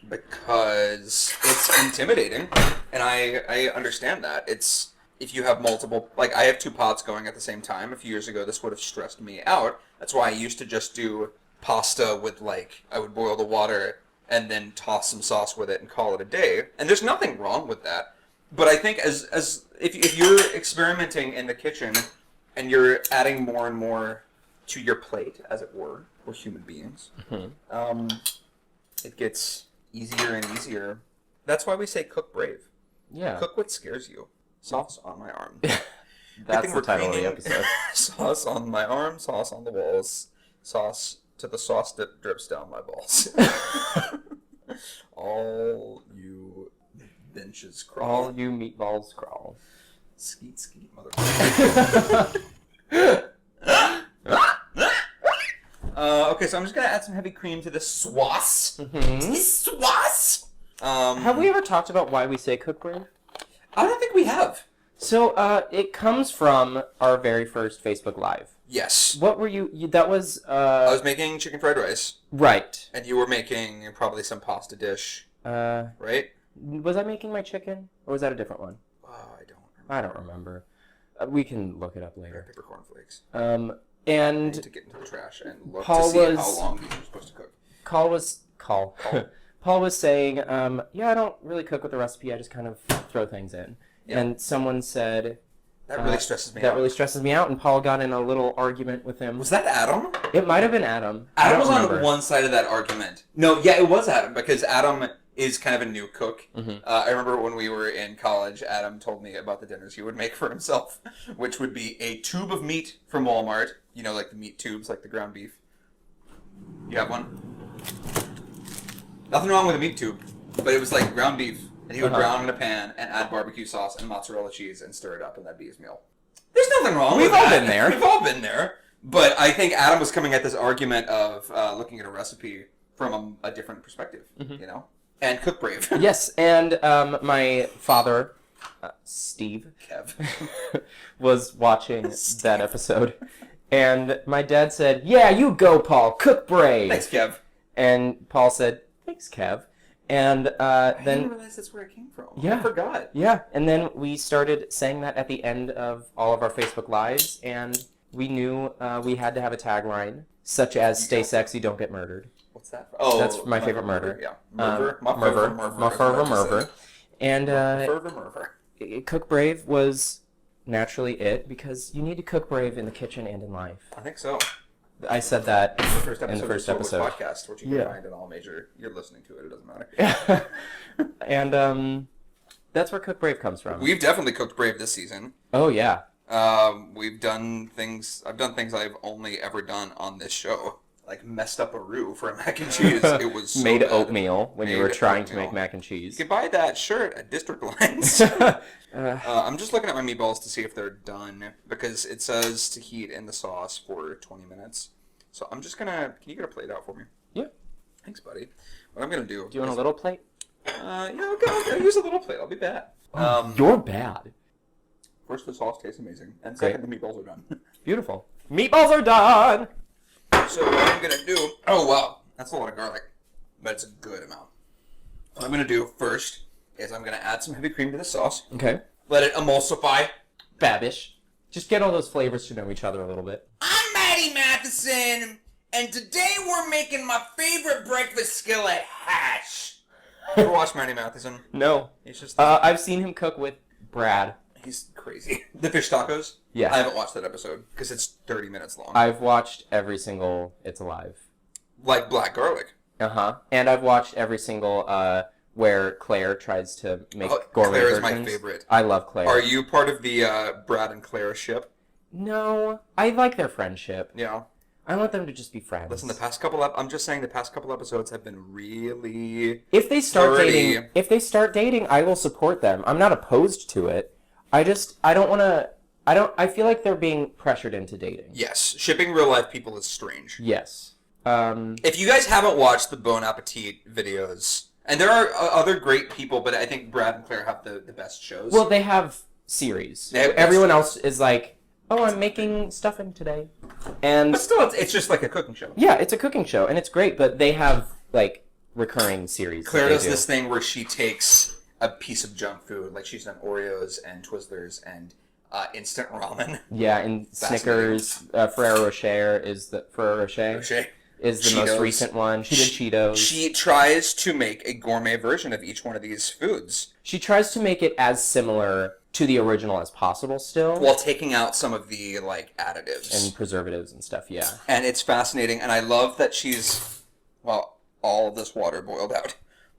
Because it's intimidating, and I understand that. It's... If you have multiple... I have 2 pots going at the same time. A few years ago, this would have stressed me out. That's why I used to just do pasta with, I would boil the water and then toss some sauce with it and call it a day. And there's nothing wrong with that. But I think if you're experimenting in the kitchen and you're adding more and more to your plate, as it were, we're human beings, it gets easier and easier. That's why we say cook brave. Yeah. Cook what scares you. Sauce on my arm. That's the title of the episode. Sauce on my arm, sauce on the walls, sauce to the sauce that drips down my balls. All you benches crawl. All you meatballs crawl. Skeet, skeet, motherfucker. Okay, so I'm just going to add some heavy cream to this sauce. Mm-hmm. This sauce! Have we ever talked about why we say cook brave? I don't think we have. So, it comes from our very first Facebook Live. Yes. What were you that was, I was making chicken fried rice. Right. And you were making probably some pasta dish. Right? Was I making my chicken? Or was that a different one? Oh, I don't remember. We can look it up later. Paper cornflakes. And... I need to get into the trash and look Paul to see how long these are supposed to cook. Paul was saying, I don't really cook with a recipe. I just kind of throw things in. Yeah. And someone said... That really stresses me out. That really stresses me out, and Paul got in a little argument with him. Was that Adam? It might have been Adam. Adam was on one side of that argument. No, yeah, it was Adam, because Adam is kind of a new cook. Mm-hmm. I remember when we were in college, Adam told me about the dinners he would make for himself, which would be a tube of meat from Walmart. You know, like the meat tubes, like the ground beef. You have one? Nothing wrong with a meat tube, but it was like ground beef. And he would brown in a pan and add barbecue sauce and mozzarella cheese and stir it up, and that'd be his meal. There's nothing wrong with that. We've all been there. We've all been there. But I think Adam was coming at this argument of looking at a recipe from a different perspective, you know? And cook brave. Yes, and my father, Steve, Kev, was watching that episode. And my dad said, "Yeah, you go, Paul. Cook brave." Thanks, Kev. And Paul said, "Thanks, Kev." And then... I didn't realize that's where it came from. Yeah. I forgot. Yeah, and then we started saying that at the end of all of our Facebook Lives, and we knew we had to have a tagline, such as, "Stay sexy, don't get murdered." What's that? Oh, that's my favorite murder. Yeah, Murder. Murder. And Murder. Cook Brave was naturally it because you need to cook brave in the kitchen and in life. I think so. I said that in the first episode episode. of the Soi Boys Podcast, which you can find in all major. You're listening to it. It doesn't matter. And that's where Cook Brave comes from. We've definitely cooked brave this season. Oh yeah. We've done things. I've done things I've only ever done on this show. Like messed up a roux for a mac and cheese. It was so made bad. Oatmeal when you were trying to make mac and cheese. You can buy that shirt at District Lines. I'm just looking at my meatballs to see if they're done because it says to heat in the sauce for 20 minutes. So I'm just gonna. Can you get a plate out for me? Yeah. Thanks, buddy. What I'm gonna do. Do you want a little plate? Yeah, I'll use a little plate. I'll be bad. You're bad. First, the sauce tastes amazing, and second, the meatballs are done. Beautiful. Meatballs are done. So what I'm gonna do? Oh wow, that's a lot of garlic, but it's a good amount. What I'm gonna do first is I'm gonna add some heavy cream to the sauce. Okay. Let it emulsify. Babish. Just get all those flavors to know each other a little bit. I'm Maddie Matheson, and today we're making my favorite breakfast skillet hash. You ever watch Maddie Matheson? No. He's just. I've seen him cook with Brad. He's crazy. The fish tacos? Yeah. I haven't watched that episode because it's 30 minutes long. I've watched every single It's Alive. Like black garlic. Uh-huh. And I've watched every single where Claire tries to make gourmet Claire versions. is my favorite. I love Claire. Are you part of the Brad and Claire ship? No. I like their friendship. Yeah. I want them to just be friends. Listen, the past couple episodes have been really If they start dirty. dating, I will support them. I'm not opposed to it. I don't want to I feel like they're being pressured into dating. Yes, shipping real life people is strange. Yes. If you guys haven't watched the Bon Appetit videos, and there are other great people, but I think Brad and Claire have the best shows. Well, they have series. Everyone else is like, oh, I'm making stuffing today. And but still, it's just like a cooking show. Yeah, it's a cooking show, and it's great, but they have, like, recurring series. Claire does this thing where she takes a piece of junk food, like she's done Oreos and Twizzlers and instant ramen. Yeah, and Snickers, Ferrero Rocher is the most recent one. She did Cheetos. She tries to make a gourmet version of each one of these foods. She tries to make it as similar to the original as possible still. While taking out some of the, like, additives. And preservatives and stuff, yeah. And it's fascinating, and I love that she's, well, all of this water boiled out.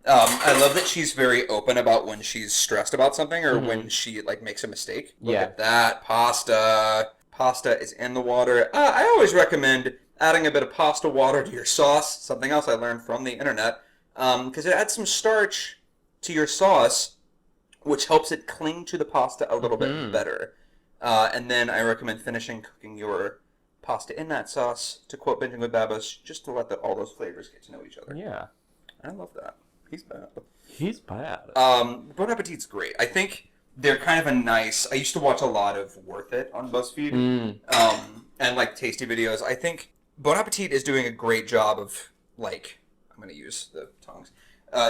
I love that she's very open about when she's stressed about something or when she, like, makes a mistake. Look at that. Pasta. Pasta is in the water. I always recommend adding a bit of pasta water to your sauce. Something else I learned from the internet. Because it adds some starch to your sauce, which helps it cling to the pasta a little bit better. And then I recommend finishing cooking your pasta in that sauce, to quote Binging with Babas, just to let all those flavors get to know each other. Yeah. I love that. He's bad. Bon Appetit's great. I think they're kind of a nice... I used to watch a lot of Worth It on BuzzFeed, and, like, tasty videos. I think Bon Appetit is doing a great job of, like... I'm going to use the tongues.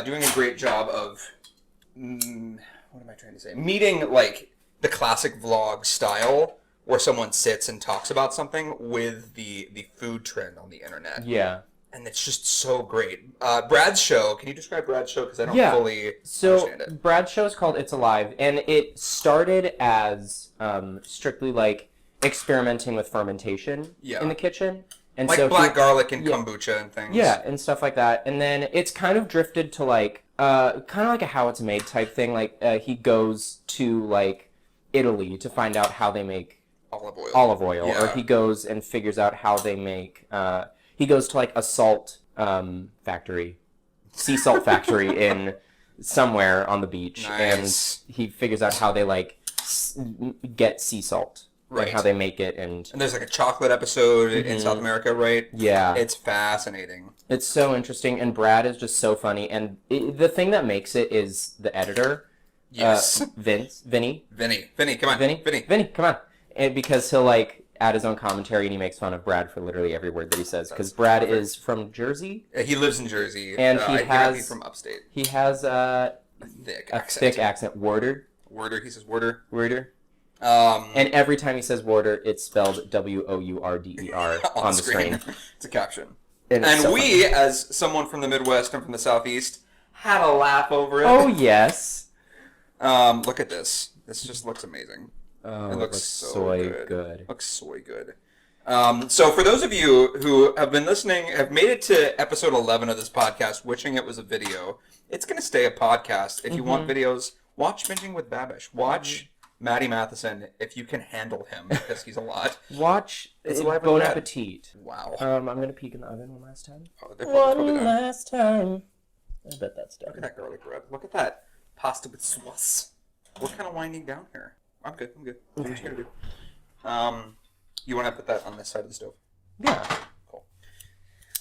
Doing a great job of... what am I trying to say? Meeting, like, the classic vlog style where someone sits and talks about something with the food trend on the internet. Yeah. And it's just so great. Brad's show, can you describe Brad's show? Because I don't fully understand it. So, Brad's show is called It's Alive, and it started as strictly, like, experimenting with fermentation in the kitchen. And like so black garlic and kombucha and things. Yeah, and stuff like that. And then it's kind of drifted to, like, kind of like a How It's Made type thing. Like, he goes to, like, Italy to find out how they make olive oil. Yeah. Or he goes and figures out how they make... he goes to, like, a salt factory, sea salt factory in somewhere on the beach. Nice. And he figures out how they, like, get sea salt. Right. And how they make it. And there's, like, a chocolate episode in South America, right? Yeah. It's fascinating. It's so interesting, and Brad is just so funny. And the thing that makes it is the editor. Yes. Vinny, come on. Vinny, come on. And because he'll, like, add his own commentary, and he makes fun of Brad for literally every word that he says. Because Brad is from Jersey. He lives in Jersey. And he's from upstate. He has a thick accent. Worder. He says Worder. And every time he says Worder, it's spelled Wourder on the screen. It's a caption. And so we, as someone from the Midwest and from the Southeast, had a laugh over it. Oh, yes. Look at this. This just looks amazing. Oh, it looks so good. Looks so good. So for those of you who have been listening, have made it to episode 11 of this podcast, wishing it was a video, it's going to stay a podcast. If you want videos, watch Binging with Babish. Watch Maddie Matheson if you can handle him, because he's a lot. Watch Bon Appetit. Wow. I'm going to peek in the oven one last time. Oh, one last time. I bet that's done. Look at that garlic bread. Look at that pasta with sauce. We're kind of winding down here. I'm good. Okay. What you gonna do? You want to put that on this side of the stove? Yeah. Cool.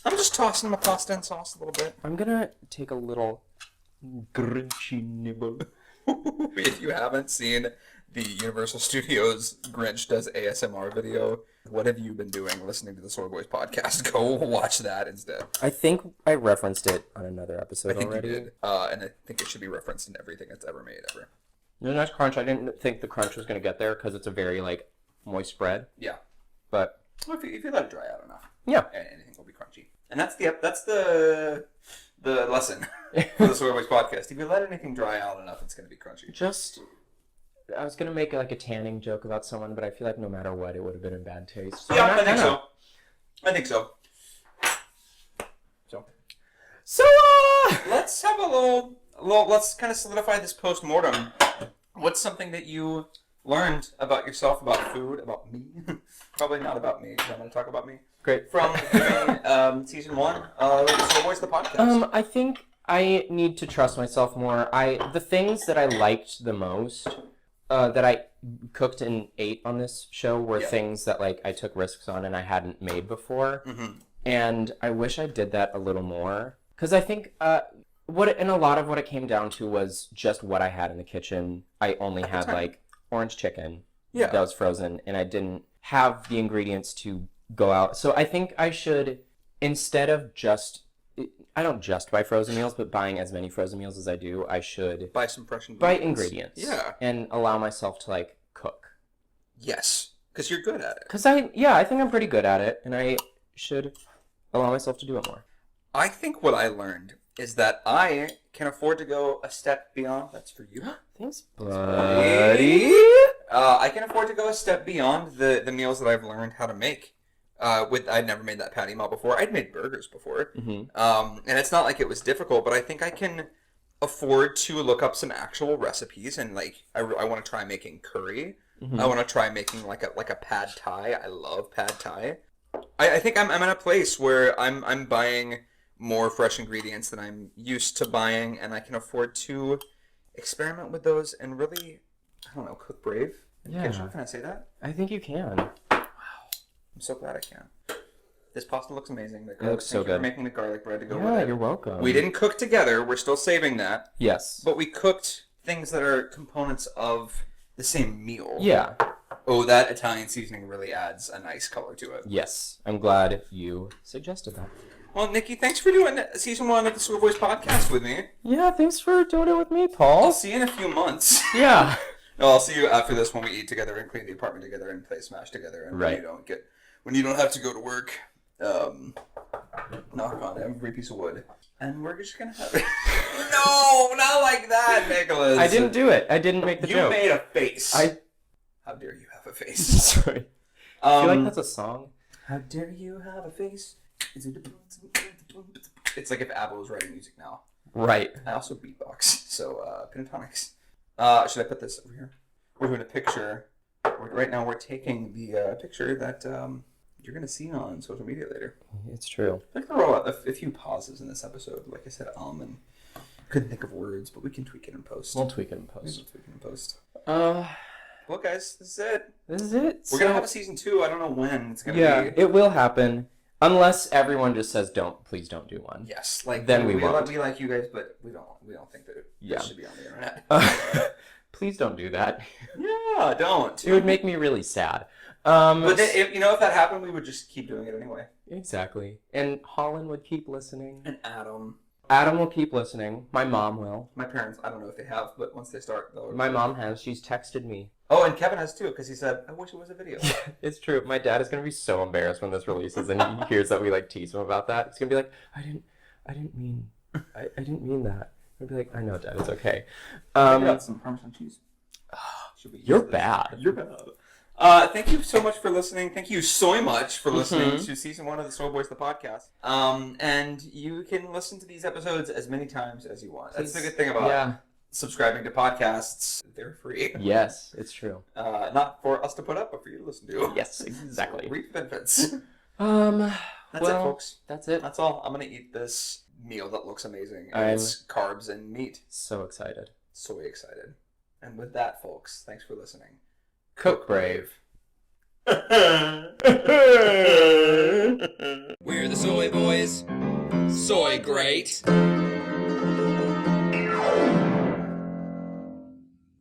I'm just tossing my pasta and sauce a little bit. I'm gonna take a little Grinchy nibble. If you haven't seen the Universal Studios Grinch Does ASMR video, what have you been doing listening to the Soi Boys podcast? Go watch that instead. I think I referenced it on another episode already. I think you did. And I think it should be referenced in everything that's ever made, ever. The nice crunch. I didn't think the crunch was going to get there because it's a very, moist bread. Yeah. But well, if you let it dry out enough, yeah, anything will be crunchy. And that's the lesson for the Soi Boys podcast. If you let anything dry out enough, it's going to be crunchy. I was going to make a tanning joke about someone, but I feel like no matter what, it would have been in bad taste. So yeah, I think so. So, let's have a little, let's kind of solidify this post-mortem. What's something that you learned about yourself, about food, about me? Probably not about me, because I'm going to talk about me. Great. From season 1 of Soi Boys the podcast. I think I need to trust myself more. The things that I liked the most, that I cooked and ate on this show were things that I took risks on and I hadn't made before. Mm-hmm. And I wish I did that a little more. Because I think and a lot of what it came down to was just what I had in the kitchen. I only had orange chicken that was frozen, and I didn't have the ingredients to go out. So I think I should, instead of I don't just buy frozen meals, but buying as many frozen meals as I do, I should buy some fresh ingredients. Buy ingredients. Yeah. And allow myself to cook. Yes, because you're good at it. Because I think I'm pretty good at it, and I should allow myself to do it more. I think what I learned is that I can afford to go a step beyond. That's for you. Thanks, buddy. I can afford to go a step beyond the meals that I've learned how to make. I'd never made that patty melt before. I'd made burgers before. Mm-hmm. And it's not like it was difficult, but I think I can afford to look up some actual recipes. And I want to try making curry. Mm-hmm. I want to try making like a pad thai. I love pad thai. I think I'm in a place where I'm buying more fresh ingredients than I'm used to buying, and I can afford to experiment with those and really, I don't know, cook brave in the kitchen. Can I say that? I think you can. Wow. I'm so glad I can. This pasta looks amazing. It looks so good. We're making the garlic bread to go with it. Yeah, you're welcome. We didn't cook together. We're still saving that. Yes. But we cooked things that are components of the same meal. Yeah. Oh, that Italian seasoning really adds a nice color to it. Yes. I'm glad you suggested that. Well, Nikki, thanks for doing season 1 of the Soi Boys podcast with me. Yeah, thanks for doing it with me, Paul. I'll see you in a few months. Yeah. No, I'll see you after this when we eat together and clean the apartment together and play Smash together. And right. When you don't have to go to work, knock on every piece of wood. And we're just going to have it. No, not like that, Nicholas. I didn't do it. I didn't make the joke. You made a face. How dare you have a face? Sorry. I feel like that's a song. How dare you have a face? It's like if ABBA was writing music now. Right. I also beatbox, so pentatonics. Should I put this over here? We're doing a picture. Right now we're taking the picture that you're going to see on social media later. It's true. I think there are a few pauses in this episode. Like I said, and couldn't think of words, but we can tweak it in post. We'll tweak it in post. Well, guys, this is it. We're going to have a season 2. I don't know when it's going to be. Yeah, it will happen. Unless everyone just says, please don't do one. Yes. Then we won't. We like you guys, but we don't think that it should be on the internet. Please don't do that. Yeah, don't. It would make me really sad. But then, if that happened, we would just keep doing it anyway. Exactly. And Holland would keep listening. And Adam. Adam will keep listening. My mom will. My parents, I don't know if they have, but once they start, they'll... My mom has. She's texted me. Oh, and Kevin has too, because he said, I wish it was a video. Yeah, it's true. My dad is gonna be so embarrassed when this releases and he hears that we like tease him about that. He's gonna be like, I didn't mean that. I'd be like, I know, Dad, it's okay. I got some Parmesan cheese. You're bad. You're bad. Thank you so much for listening. Thank you so much for listening to season 1 of the Soi Boys the podcast. And you can listen to these episodes as many times as you want. That's the good thing about subscribing to podcasts. They're free. Yes, it's true. Not for us to put up, but for you to listen to. Yes, exactly. So reap the benefits. That's it, folks. That's it. That's all. I'm gonna eat this meal that looks amazing. It's carbs and meat. So excited. So excited. And with that, folks, thanks for listening. Cook brave. We're the Soi Boys. Soy great.